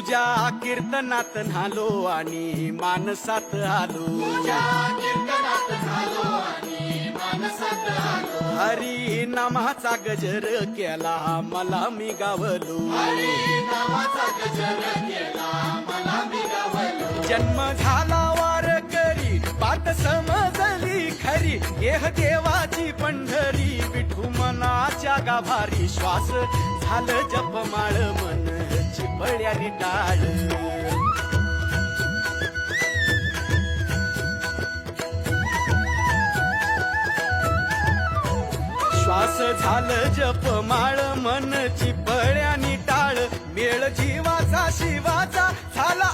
तुझ्या कीर्तनात न्हालो आणि मानसात आलो. हरी नामाचा गजर केला मला मी गावलो. जन्म झाला वारकरी पाठ समजली खरी. देह देवाची पंढरी विठू मनाच्या गाभारी. श्वास झालं जपमाळ मन चिपळ्यानी टाळ. श्वास झालं जपमाळ मन चिपळ्यानी टाळ. मेळ जीवाचा शिवाचा झाला